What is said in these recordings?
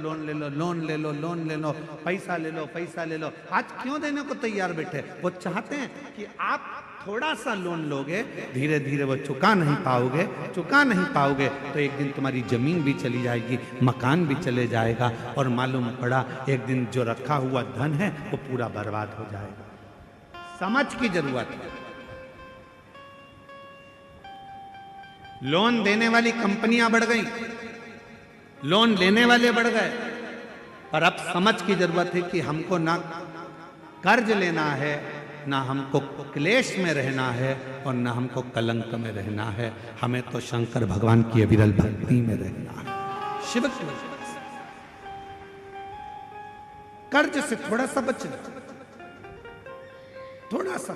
Loan ले लो, loan ले लो, loan ले लो, पैसा ले लो, पैसा ले लो। आज क्यों देने को तैयार बैठे? वो चाहते हैं कि आप थोड़ा सा लोन लोगे, धीरे धीरे वो चुका नहीं पाओगे तो एक दिन तुम्हारी जमीन भी चली जाएगी, मकान भी चले जाएगा, और मालूम पड़ा एक दिन जो रखा हुआ धन है वो पूरा बर्बाद हो जाएगा। समझ की जरूरत है। लोन देने वाली कंपनियां बढ़ गई, लोन लेने वाले बढ़ गए, पर अब समझ की जरूरत है कि हमको ना कर्ज लेना है, ना हमको क्लेश में रहना है, और ना हमको कलंक में रहना है। हमें तो शंकर भगवान की अविरल भक्ति में रहना है, शिव की। कर्ज से थोड़ा सा बचना, थोड़ा सा।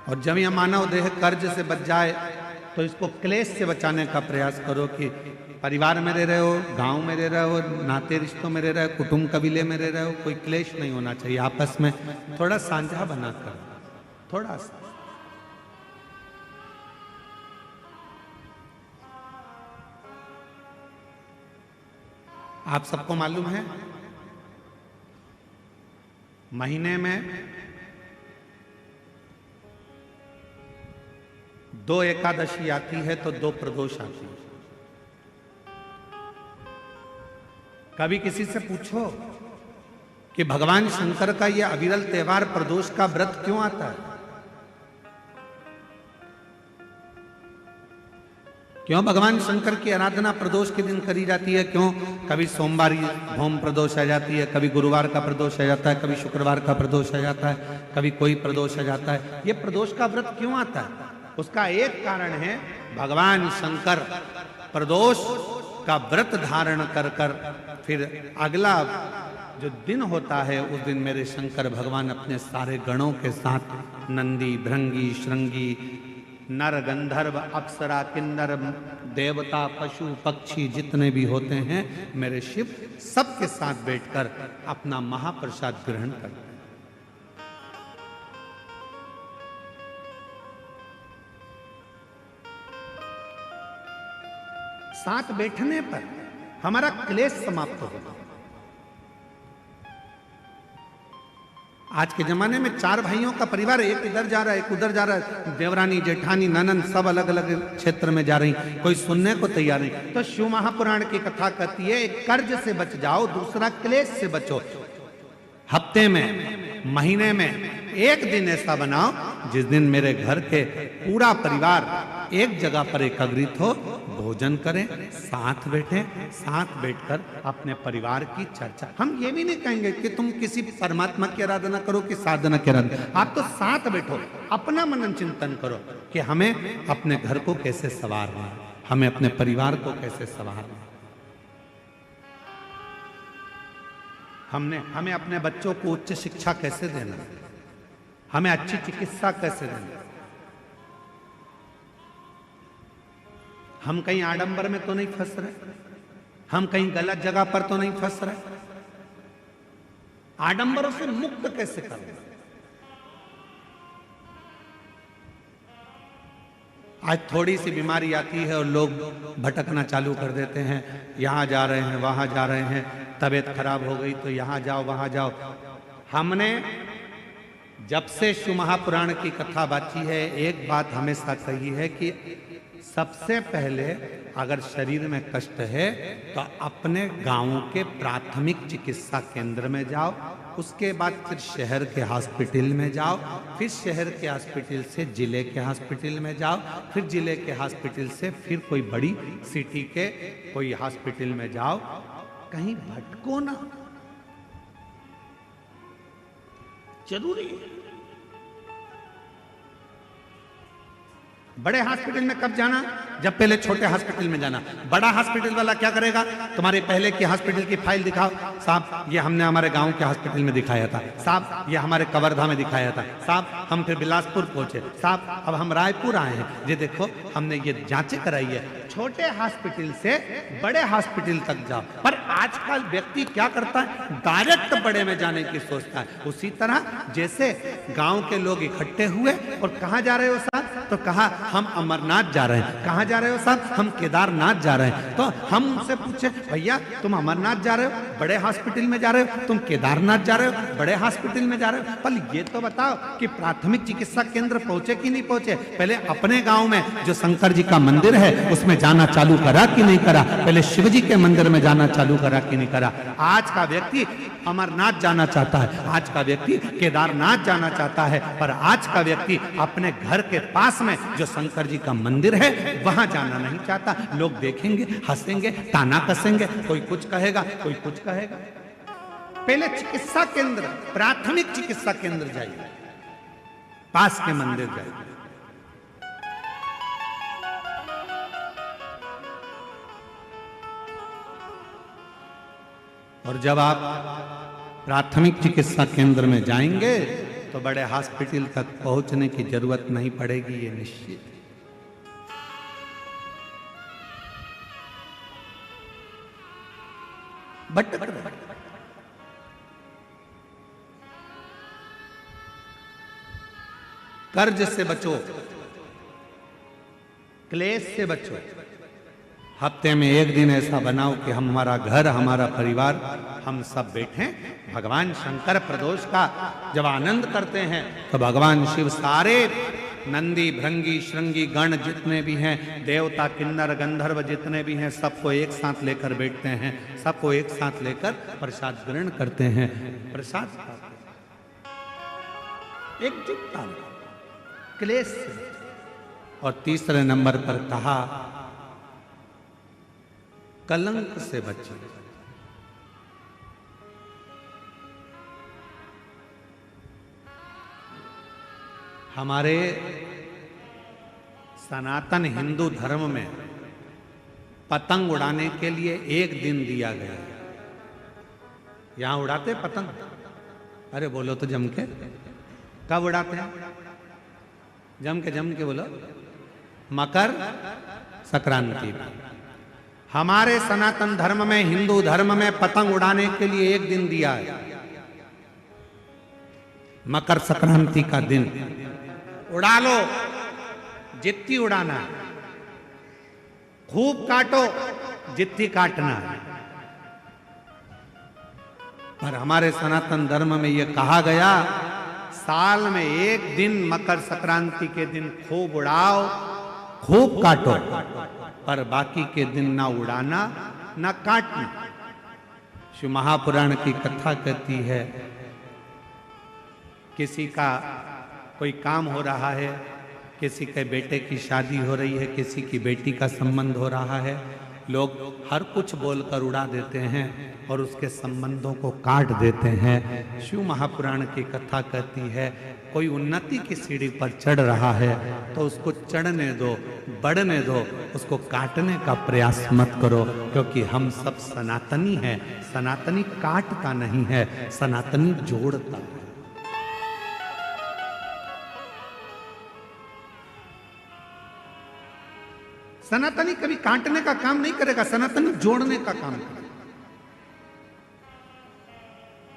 और जब यह मानव देह कर्ज से बच जाए तो इसको क्लेश से बचाने का प्रयास करो कि परिवार में रह रहे हो, गांव में रह रहे हो, नाते रिश्तों में रह रहे हो, कुटुंब कबीले में रह रहे हो, कोई क्लेश नहीं होना चाहिए। आपस में थोड़ा साझा बनाकर, थोड़ा सा। आप सबको मालूम है महीने में 2 एकादशी आती है तो 2 प्रदोष आती है। कभी किसी से पूछो कि भगवान शंकर का यह अविरल त्योहार प्रदोष का व्रत क्यों आता है? क्यों भगवान शंकर की आराधना प्रदोष के दिन करी जाती है? क्यों कभी सोमवार भौम प्रदोष आ जाती है, कभी गुरुवार का प्रदोष आ जाता है, कभी शुक्रवार का प्रदोष आ जाता है, कभी कोई प्रदोष आ जाता है? ये प्रदोष का व्रत क्यों आता है? उसका एक कारण है, भगवान शंकर प्रदोष का व्रत धारण कर कर फिर अगला जो दिन होता है उस दिन मेरे शंकर भगवान अपने सारे गणों के साथ नंदी, भृंगी, श्रृंगी, नर, गंधर्व, अप्सरा, किन्नर, देवता, पशु, पक्षी जितने भी होते हैं मेरे शिव, सबके साथ बैठकर अपना महाप्रसाद ग्रहण करते हैं। साथ बैठने पर हमारा क्लेश समाप्त होगा। आज के जमाने में 4 भाइयों का परिवार, एक इधर जा रहा है, एक उधर जा रहा है, देवरानी, जेठानी, ननंद सब अलग अलग क्षेत्र में जा रही, कोई सुनने को तैयार नहीं। तो शिव महापुराण की कथा कहती है, एक कर्ज से बच जाओ, दूसरा क्लेश से बचो। हफ्ते में, महीने में एक दिन ऐसा बनाओ जिस दिन मेरे घर के पूरा परिवार एक जगह पर एकत्रित हो, भोजन करें, साथ बैठें, साथ बैठकर अपने परिवार की चर्चा। हम ये भी नहीं कहेंगे कि तुम किसी परमात्मा की आराधना करो कि साधना की आराधना, आप तो साथ बैठो, अपना मनन चिंतन करो कि हमें अपने घर को कैसे संवारना है, हमें अपने परिवार को कैसे संवारना है, हमें अपने बच्चों को उच्च शिक्षा कैसे देना, हमें अच्छी चिकित्सा कैसे देना। हम कहीं आडंबर में तो नहीं फंस रहे, हम कहीं गलत जगह पर तो नहीं फंस रहे, आडंबरों से मुक्त कैसे करना। आज थोड़ी सी बीमारी आती है और लोग भटकना चालू कर देते हैं, यहां जा रहे हैं, वहां जा रहे हैं, तबीयत खराब हो गई तो यहां जाओ, वहां जाओ। हमने जब से शिव महापुराण की कथा बाची है, एक बात हमेशा कही है कि सबसे पहले अगर शरीर में कष्ट है तो अपने गांव के प्राथमिक चिकित्सा केंद्र में जाओ, उसके बाद फिर शहर के हॉस्पिटल में जाओ, फिर शहर के हॉस्पिटल से जिले के हॉस्पिटल में जाओ, फिर जिले के हॉस्पिटल से फिर कोई बड़ी सिटी के कोई हॉस्पिटल में जाओ। कहीं भटको ना, जरूरी है। बड़े हॉस्पिटल में कब जाना? जब पहले छोटे हॉस्पिटल में जाना। बड़ा हॉस्पिटल वाला क्या करेगा? तुम्हारे पहले की हॉस्पिटल की फाइल दिखाओ, साहब ये हमने हमारे गांव के हॉस्पिटल में दिखाया था, साहब ये हमारे कवर्धा में दिखाया था, साहब हम फिर बिलासपुर पहुंचे, साहब अब हम रायपुर आए हैं, ये देखो हमने ये जांचें कराई है। छोटे हॉस्पिटल से बड़े हॉस्पिटल तक जाओ। पर आजकल व्यक्ति क्या करता है? डायरेक्ट बड़े में जाने की सोचता है। उसी तरह जैसे गांव के लोग इकट्ठे हुए और कहाँ जा रहे हो साहब? तो कहा हम अमरनाथ जा रहे हैं। कहाँ जा रहे हो? साहब हम केदारनाथ जा रहे हैं। तो हम उनसे पूछे भैया तुम अमरनाथ जा रहे हो, बड़े हॉस्पिटल में जा रहे हो, तुम केदारनाथ जा रहे हो, बड़े हॉस्पिटल में जा रहे हो, पर ये तो बताओ कि प्राथमिक चिकित्सा केंद्र पहुंचे कि नहीं पहुंचे? पहले अपने गांव में जो शंकर जी का मंदिर है उसमें जाना चालू करा कि नहीं करा? पहले शिव जी के मंदिर में जाना चालू करा कि नहीं करा? आज का व्यक्ति अमरनाथ जाना चाहता है, आज का व्यक्ति केदारनाथ जाना चाहता है, पर आज का व्यक्ति अपने घर के पास में जो शंकर जी का मंदिर है वहां जाना नहीं चाहता। लोग देखेंगे, हंसेंगे, ताना कसेंगे, कोई कुछ कहेगा, कोई कुछ कहेगा। पहले चिकित्सा केंद्र, प्राथमिक चिकित्सा केंद्र जाइए, पास के मंदिर जाइए। और जब आप प्राथमिक चिकित्सा केंद्र में जाएंगे तो बड़े हॉस्पिटल तक पहुंचने की जरूरत नहीं पड़ेगी, ये निश्चित। भटक रहे, कर्ज से बचो, क्लेश से बचो। हफ्ते में एक दिन ऐसा बनाओ कि हमारा घर, हमारा परिवार, हम सब बैठे भगवान शंकर प्रदोष का जब आनंद करते हैं तो भगवान शिव सारे नंदी, भृंगी, श्रृंगी गण जितने भी हैं, देवता, किन्नर, गंधर्व जितने भी हैं, सबको एक साथ लेकर बैठते हैं, सबको एक साथ लेकर प्रसाद ग्रहण करते हैं, प्रसाद एकजुटता, क्लेश से। और तीसरे नंबर पर कहा कलंक से बचे। हमारे सनातन हिंदू धर्म में पतंग उड़ाने के लिए एक दिन दिया गया है। यहां उड़ाते पतंग? अरे बोलो तो जम के। कब उड़ाते हैं? जम के बोलो। मकर संक्रांति। हमारे सनातन धर्म में, हिंदू धर्म में पतंग उड़ाने के लिए एक दिन दिया है, मकर संक्रांति का दिन। उड़ा लो जितनी उड़ाना है, खूब काटो जितनी काटना है। पर हमारे सनातन धर्म में यह कहा गया साल में एक दिन मकर संक्रांति के दिन खूब उड़ाओ, खूब काटो, पर बाकी के दिन ना उड़ाना ना काटना। शिव महापुराण की कथा कहती है किसी का कोई काम हो रहा है, किसी के बेटे की शादी हो रही है, किसी की बेटी का संबंध हो रहा है, लोग हर कुछ बोलकर उड़ा देते हैं और उसके संबंधों को काट देते हैं। शिव महापुराण की कथा कहती है कोई उन्नति की सीढ़ी पर चढ़ रहा है तो उसको चढ़ने दो, बढ़ने दो, उसको काटने का प्रयास मत करो, क्योंकि हम सब सनातनी हैं। सनातनी काटता नहीं है, सनातनी जोड़ता है। सनातनी कभी काटने का काम नहीं करेगा, सनातनी जोड़ने का काम करेगा।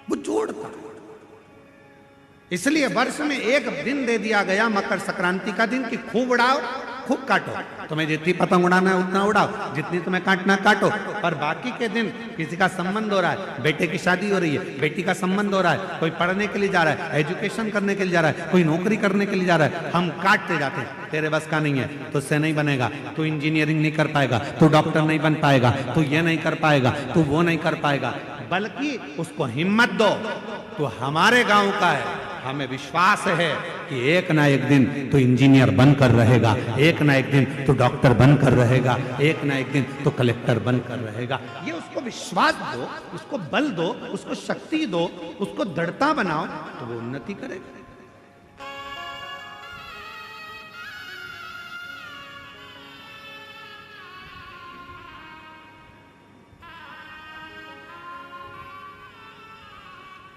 वो जोड़ता है। इसलिए वर्ष में एक दिन दे दिया गया मकर संक्रांति का दिन कि खूब उड़ाओ, खूब काटो। तुम्हें जितनी पतंग उड़ाना है उतना उड़ाओ, जितनी तुम्हें काटना काटो, पर बाकी के दिन किसी का संबंध हो रहा है, बेटे की शादी हो रही है, बेटी का संबंध हो रहा है, कोई पढ़ने के लिए जा रहा है, एजुकेशन करने के लिए जा रहा है, कोई नौकरी करने के लिए जा रहा है, हम काटते जाते हैं। तेरे बस का नहीं है, तुझसे नहीं बनेगा, तू इंजीनियरिंग नहीं कर पाएगा, तू डॉक्टर नहीं बन पाएगा, तू ये नहीं कर पाएगा, तू वो नहीं कर पाएगा। बल्कि उसको हिम्मत दो, तू हमारे गांव का है, हमें विश्वास है कि एक ना एक दिन तो इंजीनियर बनकर रहेगा, एक ना एक दिन तो डॉक्टर बनकर रहेगा, एक ना एक दिन तो कलेक्टर बनकर रहेगा। ये उसको विश्वास दो, उसको बल दो, उसको शक्ति दो, उसको दृढ़ता बनाओ, तो वो उन्नति करेगा।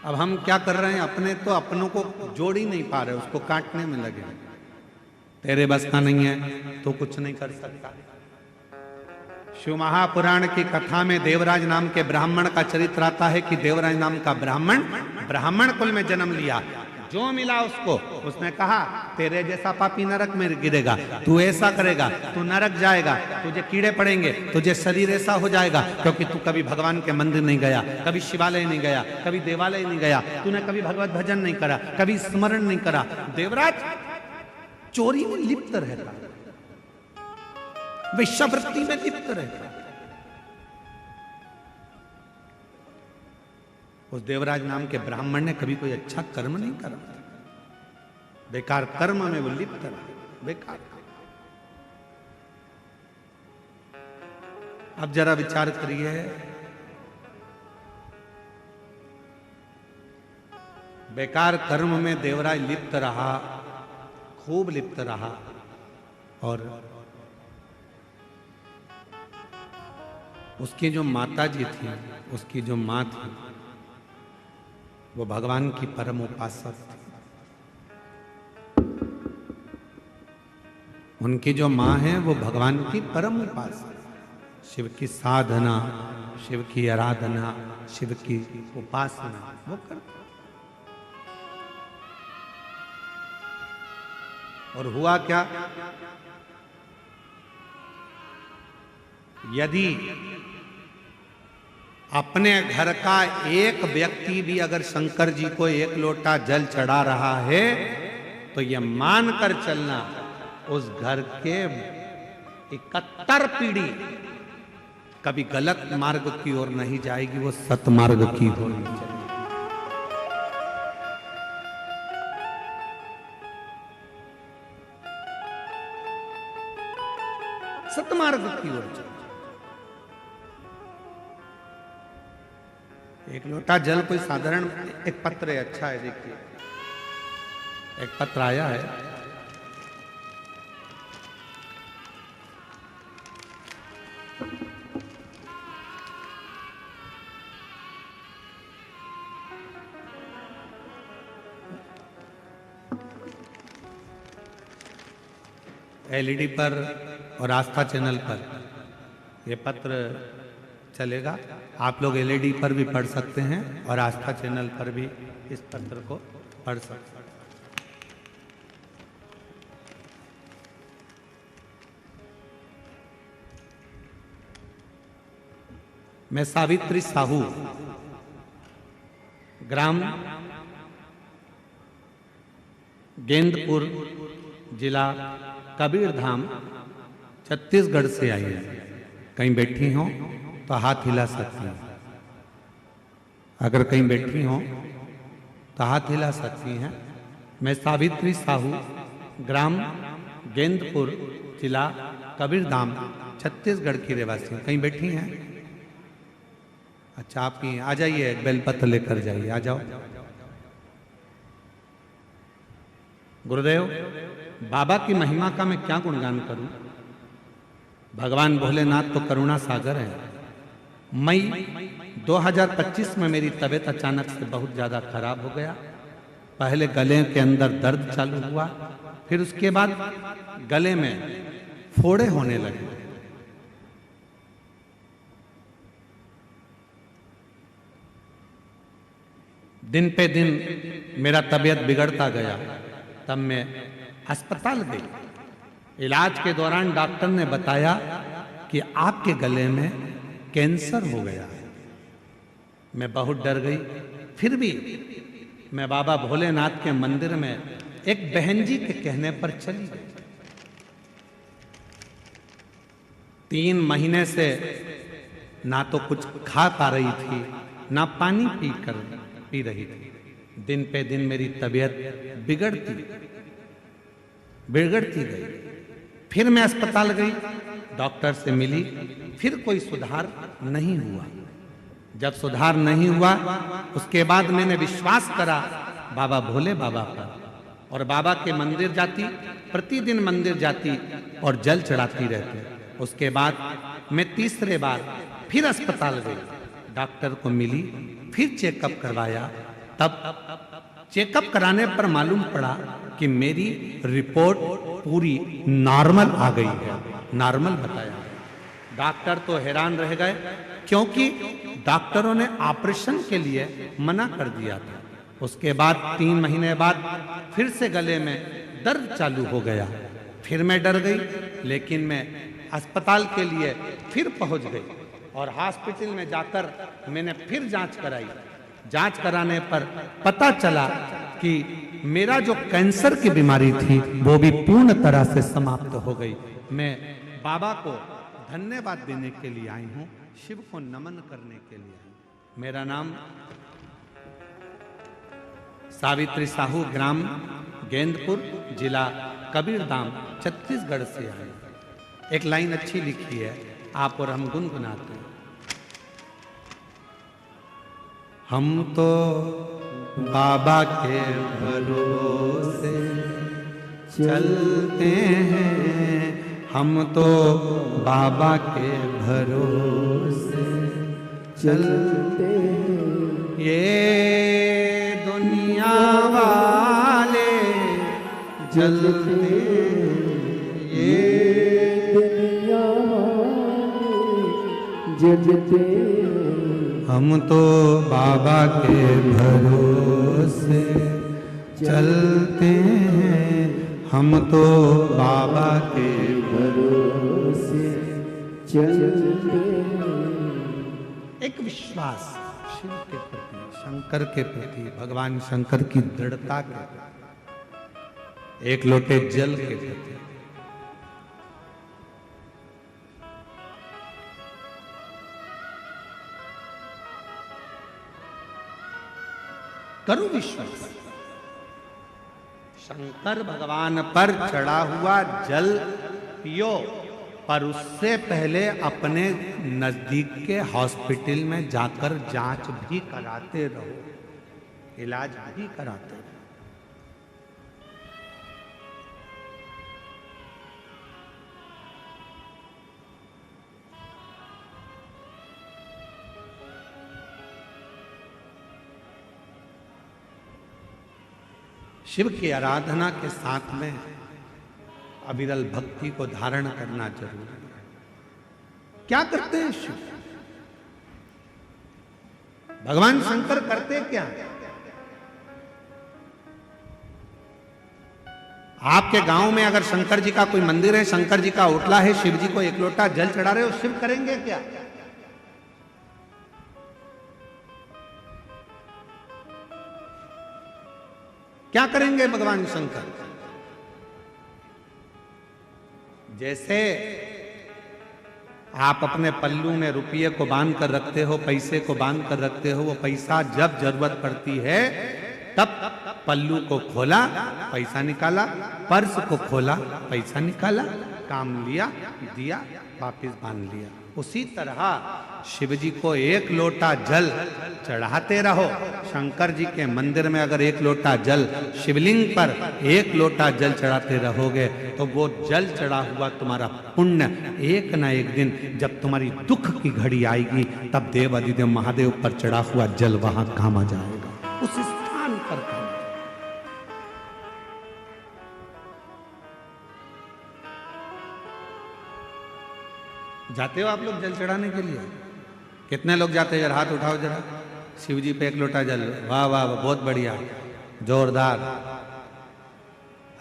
अब हम क्या कर रहे हैं, अपने तो अपनों को जोड़ ही नहीं पा रहे, उसको काटने में लगे। तेरे बस का नहीं है तो कुछ नहीं कर सकता। शिव महापुराण की कथा में देवराज नाम के ब्राह्मण का चरित्र आता है कि देवराज नाम का ब्राह्मण कुल में जन्म लिया। जो मिला उसको। उसने कहा तेरे जैसा पापी नरक में गिरेगा, तू ऐसा करेगा, तू नरक जाएगा, तुझे कीड़े पड़ेंगे, तुझे शरीर ऐसा हो जाएगा, क्योंकि तू कभी भगवान के मंदिर नहीं गया, कभी शिवालय नहीं गया, कभी देवालय नहीं गया, तूने कभी भगवत भजन नहीं करा, कभी स्मरण नहीं करा। देवराज चोरी में लिप्त रहता, वेश्यावृत्ति में लिप्त रहता। उस देवराज नाम के ब्राह्मण ने कभी कोई अच्छा कर्म नहीं करा, बेकार कर्म में वो लिप्त रहा, बेकार। अब जरा विचार करिए, बेकार कर्म में देवराज लिप्त रहा, खूब लिप्त रहा, और उसकी जो माता जी थी, उसकी जो माँ थी, वो भगवान की परम उपासक थी। उनकी जो माँ है वो भगवान की परम उपासक, शिव की साधना, शिव की आराधना, शिव की उपासना वो करते। और हुआ क्या, यदि अपने घर का एक व्यक्ति भी अगर शंकर जी को एक लोटा जल चढ़ा रहा है तो यह मानकर चलना उस घर के 71 पीढ़ी कभी गलत मार्ग की ओर नहीं जाएगी, वो सतमार्ग की ओर जाएगी। सतमार्ग की ओर जाएगी। एक लोटा जल कोई साधारण, एक पत्र है, अच्छा है, देखिए एक पत्र आया है, एलईडी पर और आस्था चैनल पर यह पत्र चलेगा। आप लोग एलईडी पर भी पढ़ सकते हैं और आस्था चैनल पर भी इस पत्र को पढ़ सकते हैं। मैं सावित्री साहू, ग्राम गेंदपुर, जिला कबीरधाम, छत्तीसगढ़ से आई है। कहीं बैठी हो तो हाथ हिला सकती हैं, अगर कहीं बैठी हो तो हाथ हिला सकती हैं। मैं सावित्री साहू, ग्राम गेंदपुर, जिला कबीरधाम, छत्तीसगढ़ की रहवासी हूँ। कहीं बैठी हैं? अच्छा, आप ही आ जाइए, एक बेलपत्र लेकर जाइए, आ जाओ। गुरुदेव, बाबा की महिमा का मैं क्या गुणगान करूं? भगवान भोलेनाथ तो करुणा सागर है। मई 2025 में मेरी तबीयत अचानक से बहुत ज़्यादा खराब हो गया। पहले गले के अंदर दर्द चालू हुआ, फिर उसके बाद गले में फोड़े होने लगे। दिन पे दिन मेरा तबीयत बिगड़ता गया। तब मैं अस्पताल गई। इलाज के दौरान डॉक्टर ने बताया कि आपके गले में कैंसर हो गया है। मैं बहुत डर गई। फिर भी मैं बाबा भोलेनाथ के मंदिर में एक बहन जी के कहने पर चली गई। 3 महीने से ना तो कुछ खा पा रही थी, ना पानी पी रही थी। दिन पे दिन मेरी तबीयत बिगड़ती गई। फिर मैं अस्पताल गई, डॉक्टर से मिली, फिर कोई सुधार नहीं हुआ। जब सुधार नहीं हुआ, उसके बाद मैंने विश्वास करा बाबा भोले बाबा पर, और बाबा के मंदिर जाती, प्रतिदिन मंदिर जाती और जल चढ़ाती रहती। उसके बाद मैं तीसरे बार फिर अस्पताल गई, डॉक्टर को मिली, फिर चेकअप करवाया। तब चेकअप कराने पर मालूम पड़ा कि मेरी रिपोर्ट पूरी नॉर्मल आ गई है, नॉर्मल बताया। डॉक्टर तो हैरान रह गए, क्योंकि डॉक्टरों ने ऑपरेशन के लिए मना कर दिया था। उसके बाद 3 महीने बाद फिर से गले में दर्द चालू हो गया। फिर मैं डर गई, लेकिन मैं अस्पताल के लिए फिर पहुंच गई और हॉस्पिटल में जाकर मैंने फिर जांच कराई। जांच कराने पर पता चला कि मेरा जो कैंसर की बीमारी थी वो भी पूर्ण तरह से समाप्त हो गई। मैं बाबा को धन्यवाद देने के लिए आई हूँ, शिव को नमन करने के लिए आई हूँ। मेरा नाम सावित्री साहू, ग्राम गेंदपुर, जिला कबीरधाम, छत्तीसगढ़ से आई। एक लाइन अच्छी लिखी है, आप और हम गुनगुनाते हैं। हम तो बाबा के भरोसे चलते हैं, हम तो बाबा के भरोसे चलते हैं। ये दुनिया वाले जलते, ये दुनिया वाले जलते, हम तो बाबा के भरोसे चलते हैं, हम तो बाबा के भरोसे चलते हैं। एक विश्वास शिव के प्रति, शंकर के प्रति, भगवान शंकर की दृढ़ता के प्रति, एक लोटे जल के प्रति। करो विश्वास, शंकर भगवान पर चढ़ा हुआ जल पियो, पर उससे पहले अपने नजदीक के हॉस्पिटल में जाकर जांच भी कराते रहो, इलाज भी कराते रहो। शिव की आराधना के साथ में अविरल भक्ति को धारण करना जरूरी है। क्या करते हैं शिव? भगवान शंकर करते क्या? आपके गांव में अगर शंकर जी का कोई मंदिर है, शंकर जी का ओटला है, शिव जी को एक लोटा जल चढ़ा रहे हो, शिव करेंगे क्या? क्या करेंगे भगवान शंकर? जैसे आप अपने पल्लू में रुपये को बांध कर रखते हो, पैसे को बांध कर रखते हो, वो पैसा जब जरूरत पड़ती है तब पल्लू को खोला, पैसा निकाला, पर्स को खोला, पैसा निकाला, काम लिया, दिया, वापिस बांध लिया। उसी तरह शिव जी को एक लोटा जल चढ़ाते रहो। शंकर जी के मंदिर में अगर एक लोटा जल, शिवलिंग पर एक लोटा जल चढ़ाते रहोगे तो वो जल चढ़ा हुआ तुम्हारा पुण्य एक ना एक दिन जब तुम्हारी दुख की घड़ी आएगी तब देव अधिदेव महादेव पर चढ़ा हुआ जल वहां काम आ जाएगा, उस स्थान पर काम। जाते हो आप लोग जल चढ़ाने के लिए? कितने लोग जाते हैं? जरा हाथ उठाओ जरा। शिव जी पे एक लोटा जल। वाह वाह, बहुत बढ़िया, जोरदार।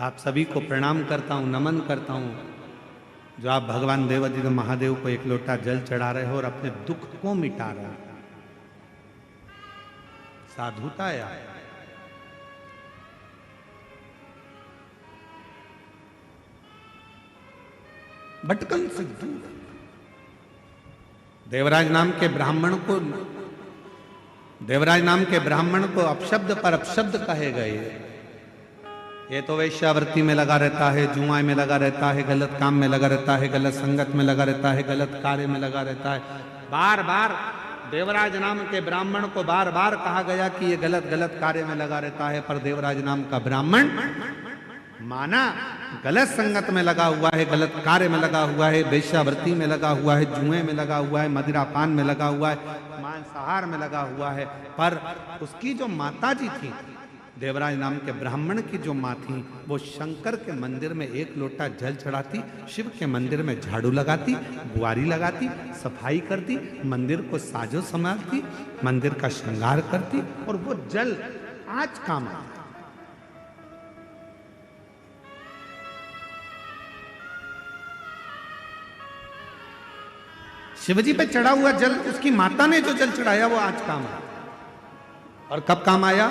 आप सभी को प्रणाम करता हूँ, नमन करता हूँ जो आप भगवान देवाधिदेव महादेव को एक लोटा जल चढ़ा रहे हो और अपने दुख को मिटा रहे हो। साधुता है आप। भटकन से दूर। देवराज नाम के ब्राह्मण को अपशब्द पर अपशब्द कहे गए। ये तो वेश्यावृत्ति में लगा रहता है, जुआ में लगा रहता है, गलत काम में लगा रहता है, गलत संगत में लगा रहता है, गलत कार्य में लगा रहता है। बार बार देवराज नाम के ब्राह्मण को बार बार कहा गया कि ये गलत गलत कार्य में लगा रहता है, पर देवराज नाम का ब्राह्मण माना गलत संगत में लगा हुआ है, गलत कार्य में लगा हुआ है, वेश्यावृत्ति में लगा हुआ है, जुए में लगा हुआ है, मदिरापान में लगा हुआ है, मांसाहार में लगा हुआ है। पर उसकी जो माता जी थी, देवराज नाम के ब्राह्मण की जो माँ थी, वो शंकर के मंदिर में एक लोटा जल चढ़ाती, शिव के मंदिर में झाड़ू लगाती, बुआरी लगाती, सफाई करती, मंदिर को साजो संभालती, मंदिर का श्रृंगार करती और वो जल आज काम आया। शिवजी पे चढ़ा हुआ जल, उसकी माता ने जो जल चढ़ाया वो आज काम आया। और कब काम आया?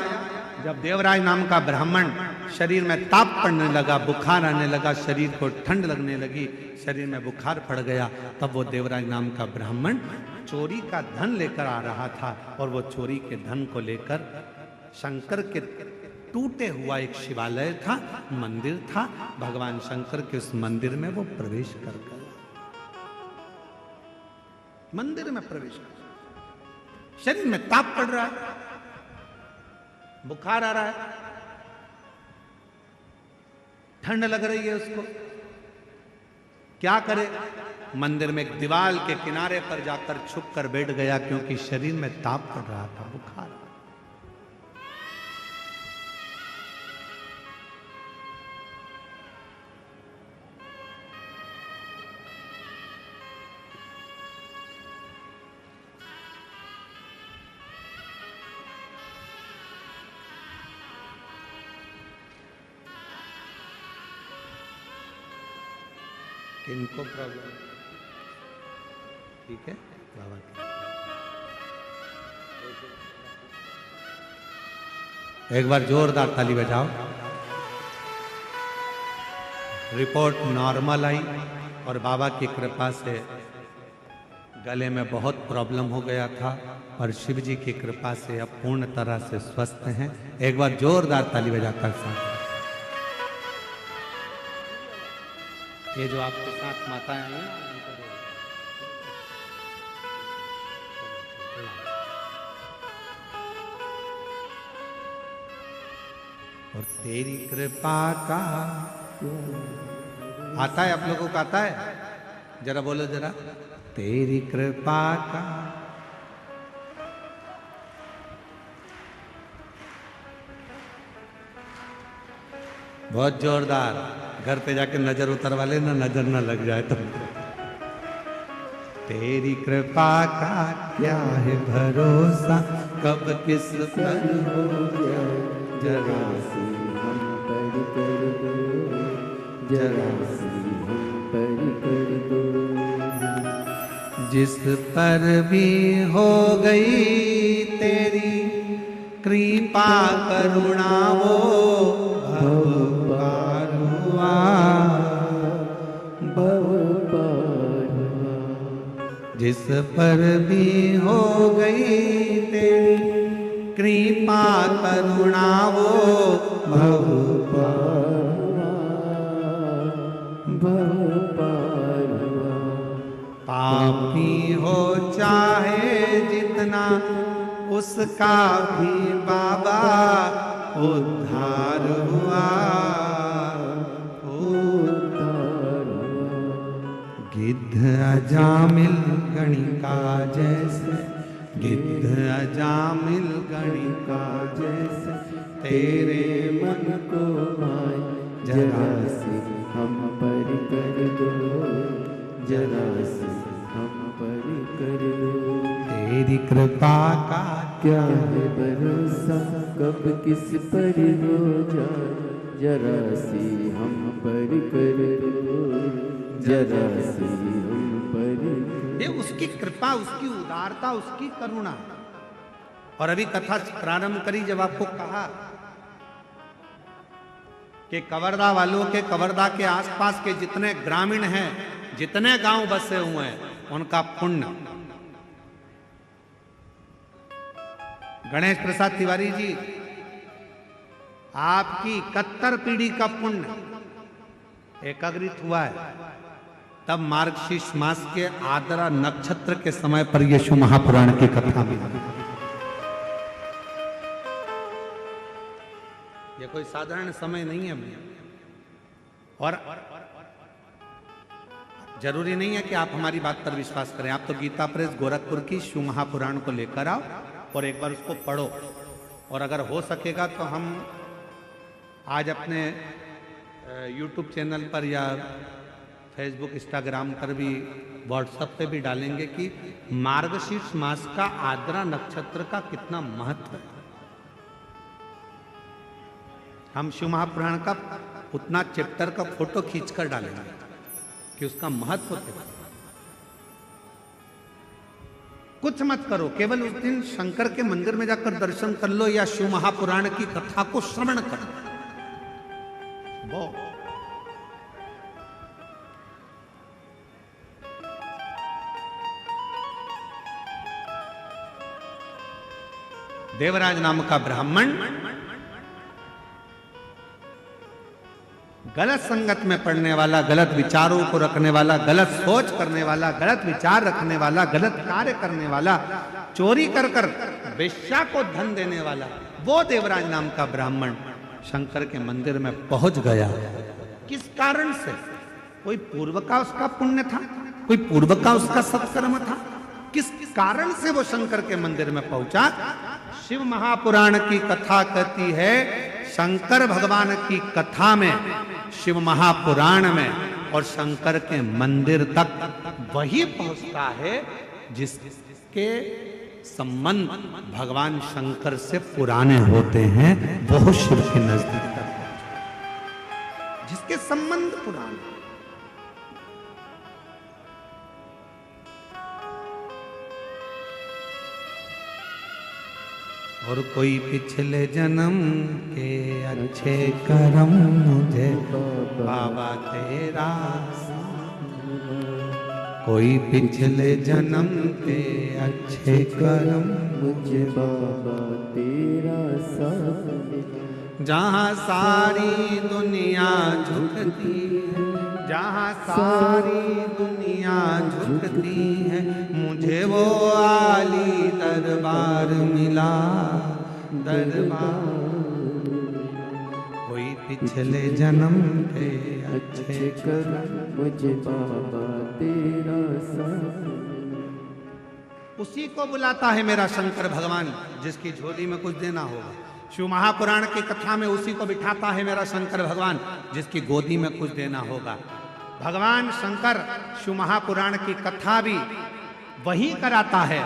जब देवराज नाम का ब्राह्मण शरीर में ताप पड़ने लगा, बुखार आने लगा, शरीर को ठंड लगने लगी, शरीर में बुखार पड़ गया, तब वो देवराज नाम का ब्राह्मण चोरी का धन लेकर आ रहा था। और वो चोरी के धन को लेकर शंकर के टूटे हुआ एक शिवालय था, मंदिर था, भगवान शंकर के उस मंदिर में वो प्रवेश कर गया। मंदिर में प्रवेश कर, शरीर में ताप पड़ रहा है, बुखार आ रहा है, ठंड लग रही है उसको, क्या करे? मंदिर में एक दीवार के किनारे पर जाकर छुप कर बैठ गया, क्योंकि शरीर में ताप पड़ रहा था, बुखार। किनको प्रॉब्लम? ठीक है बाबा की। एक बार जोरदार ताली बजाओ। रिपोर्ट नॉर्मल आई और बाबा की कृपा से गले में बहुत प्रॉब्लम हो गया था, और शिव जी की कृपा से अब पूर्ण तरह से स्वस्थ हैं। एक बार जोरदार ताली बजाकर साथ। ये जो आपके साथ माताएं आई हैं, और तेरी कृपा का आता है, आप लोगों को आता है? जरा बोलो जरा, तेरी कृपा का। बहुत जोरदार। घर पे जाके नजर उतरवा लेना, नजर ना लग जाए तो। तेरी कृपा का क्या है भरोसा, कब किस पर हो गया, जरा सी हम पर कर दो, जरा सी हम पर कर दो। जिस पर भी हो गई तेरी कृपा करुणा, वो भव पार हुआ, भव पार हुआ। जिस पर भी हो गई तेरी कृपा करुणा, वो भव पार हुआ, भव पार हुआ। पापी हो चाहे जितना, उसका भी बाबा उद्धार हुआ, उद्धार हुआ। गिद्ध अजामिल गणिका जैसे, गिद्ध अजामिल गणिका जैसे, तेरे मन को माय जरा सी हम पर कर दो, जरा सी हम पर कर दो। तेरी कृपा का क्या है भरोसा, कब किस पर हो जाए, जरा सी हम पर कर दो, जरा सी हम पर। ये उसकी कृपा, उसकी उदारता, उसकी करुणा। और अभी कथा प्रारंभ करी जब आपको कहा कि कवर्धा वालों के, कवर्धा के आसपास के जितने ग्रामीण हैं, जितने गांव बसे हुए हैं, उनका पुण्य। गणेश प्रसाद तिवारी जी, आपकी 71 पीढ़ी का पुण्य एकाग्रित हुआ है। तब मार्गशीर्ष मास के आद्रा नक्षत्र के समय पर यीशु महापुराण की कथा भी। यह कोई साधारण समय नहीं है भैया। और जरूरी नहीं है कि आप हमारी बात पर विश्वास करें। आप तो गीता प्रेस गोरखपुर की शिव महापुराण को लेकर आओ और एक बार उसको पढ़ो। और अगर हो सकेगा तो हम आज अपने YouTube चैनल पर या फेसबुक, इंस्टाग्राम पर भी, व्हाट्सएप पे भी डालेंगे कि मार्गशीर्ष मास का आद्रा नक्षत्र का कितना महत्व है। हम शिव महापुराण का उतना चैप्टर का फोटो खींचकर डालेंगे कि उसका महत्व क्या। कुछ मत करो, केवल उस दिन शंकर के मंदिर में जाकर दर्शन कर लो या शिव महापुराण की कथा को श्रवण करो। वो देवराज नाम का ब्राह्मण गलत संगत में पड़ने वाला, गलत विचारों को रखने वाला, गलत सोच करने वाला, गलत विचार रखने वाला, गलत कार्य करने वाला, चोरी कर कर वेश्या को धन देने वाला, वो देवराज नाम का ब्राह्मण शंकर के मंदिर में पहुंच गया। किस कारण से? कोई पूर्व का उसका पुण्य था, कोई पूर्व का उसका सत्कर्म था। किस कारण से वो शंकर के मंदिर में पहुंचा? शिव महापुराण की कथा कहती है, शंकर भगवान की कथा में, शिव महापुराण में और शंकर के मंदिर तक वही पहुंचता है जिसके संबंध भगवान शंकर से पुराने होते हैं, वो शिव के नजदीक तक पहुंचे, जिसके संबंध पुराने। और कोई पिछले जन्म के अच्छे कर्म मुझे बाबा तेरा, कोई पिछले जन्म के अच्छे कर्म मुझे बाबा तेरा साथ। जहाँ सारी दुनिया झुकती है, जहाँ सारी दुनिया झुकती है, मुझे वो आली दरबार मिला, दरबार। कोई पिछले जन्म के अच्छे कर्म मुझे बाबा तेरा साथ। उसी को बुलाता है मेरा शंकर भगवान जिसकी झोली में कुछ देना होगा। शिव महापुराण की कथा में उसी को बिठाता है मेरा शंकर भगवान जिसकी गोदी में कुछ देना होगा। भगवान शंकर शिव महापुराण की कथा भी वही कराता है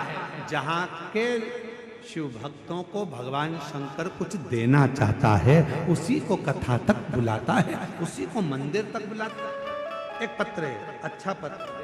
जहां के शिव भक्तों को भगवान शंकर कुछ देना चाहता है, उसी को कथा तक बुलाता है, उसी को मंदिर तक बुलाता है। एक पत्र है, अच्छा पत्र।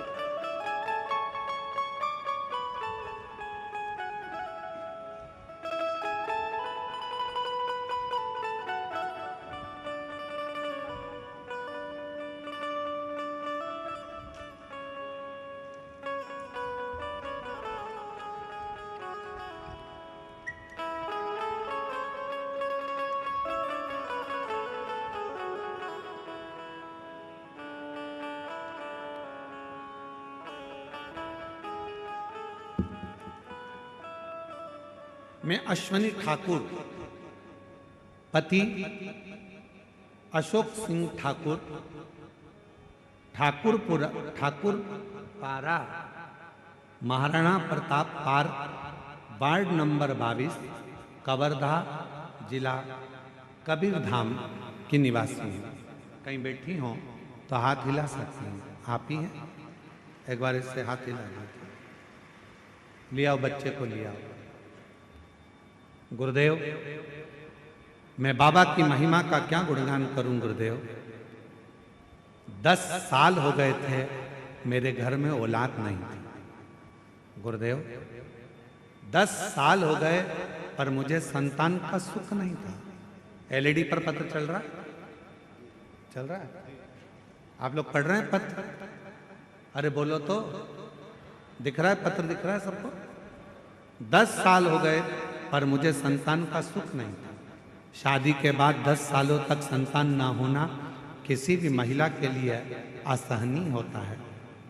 मैं अश्वनी ठाकुर, पति अशोक सिंह ठाकुर, ठाकुर पारा, Maharana Pratap park, ward number 22, Kawardha, जिला कबीरधाम की निवासी हूँ। कहीं बैठी हो तो हाथ हिला सकती हैं, आप ही हैं। एक बार इससे हाथ हिला लिया, बच्चे को लिया। गुरुदेव, मैं बाबा की महिमा का क्या गुणगान करूं गुरुदेव। 10 साल हो गए थे मेरे घर में औलाद नहीं थी गुरुदेव। 10 साल हो गए पर मुझे संतान का सुख नहीं था। एलईडी पर पत्र चल रहा है? आप लोग पढ़ रहे हैं पत्र? अरे बोलो तो, दिख रहा है पत्र? दिख रहा है सबको? 10 साल हो गए पर मुझे संतान का सुख नहीं था। शादी के बाद 10 सालों तक संतान ना होना किसी भी महिला के लिए असहनीय होता है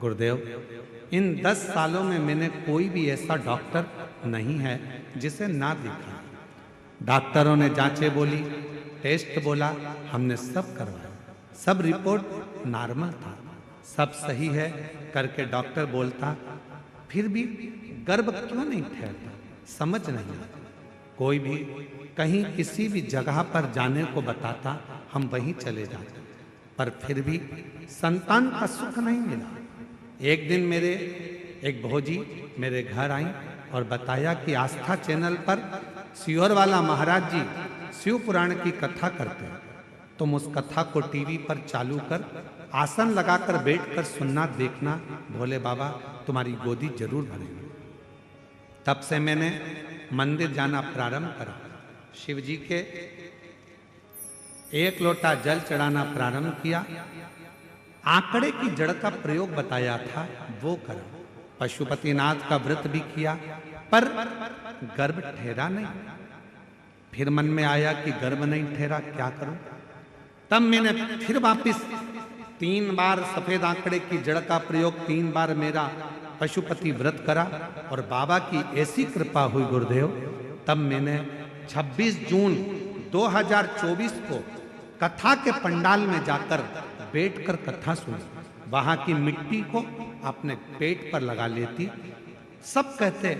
गुरुदेव। इन 10 सालों में मैंने कोई भी ऐसा डॉक्टर नहीं है जिसे ना देखा। डॉक्टरों ने जांचें बोली, टेस्ट बोला, हमने सब करवाया, सब रिपोर्ट नॉर्मल था, सब सही है करके डॉक्टर बोलता, फिर भी गर्भ क्यों नहीं ठहरता, समझ नहीं आता। कोई भी कहीं किसी भी जगह पर जाने को बताता, हम वहीं चले जाते, पर फिर भी संतान का सुख नहीं मिला। एक दिन मेरे एक भौजी मेरे घर आई और बताया कि आस्था चैनल पर सियोर वाला महाराज जी शिव पुराण की कथा करते हैं, तुम उस कथा को टीवी पर चालू कर आसन लगाकर बैठकर सुनना, देखना, भोले बाबा तुम्हारी गोदी जरूर भरेंगे। तब से मैंने मंदिर जाना प्रारंभ करा, शिव जी के 1 लोटा जल चढ़ाना प्रारंभ किया, आंकड़े की जड़ का प्रयोग बताया था वो करा, पशुपतिनाथ का व्रत भी किया, पर गर्भ ठहरा नहीं। फिर मन में आया कि गर्भ नहीं ठहरा, क्या करूं? तब मैंने फिर वापिस 3 बार सफेद आंकड़े की जड़ का प्रयोग, 3 बार मेरा पशुपति व्रत करा और बाबा की ऐसी कृपा हुई गुरुदेव, तब मैंने 26 जून 2024 को कथा के पंडाल में जाकर बैठकर कथा सुनी। वहां की मिट्टी को अपने पेट पर लगा लेती। सब कहते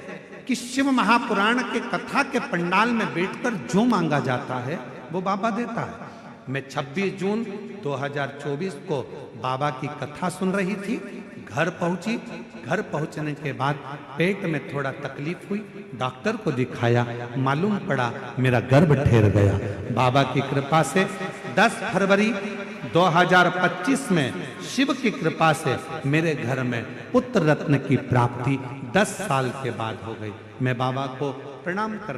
कि शिव महापुराण के कथा के पंडाल में बैठकर जो मांगा जाता है वो बाबा देता है। मैं 26 जून 2024 को बाबा की कथा सुन रही थी, घर पहुंची। घर पहुंचने के बाद पेट में थोड़ा तकलीफ हुई, डॉक्टर को दिखाया, मालूम पड़ा मेरा गर्भ ठहर गया। बाबा की कृपा से 10 फरवरी 2025 में शिव की कृपा से मेरे घर में पुत्र रत्न की प्राप्ति 10 साल के बाद हो गई। मैं बाबा को प्रणाम कर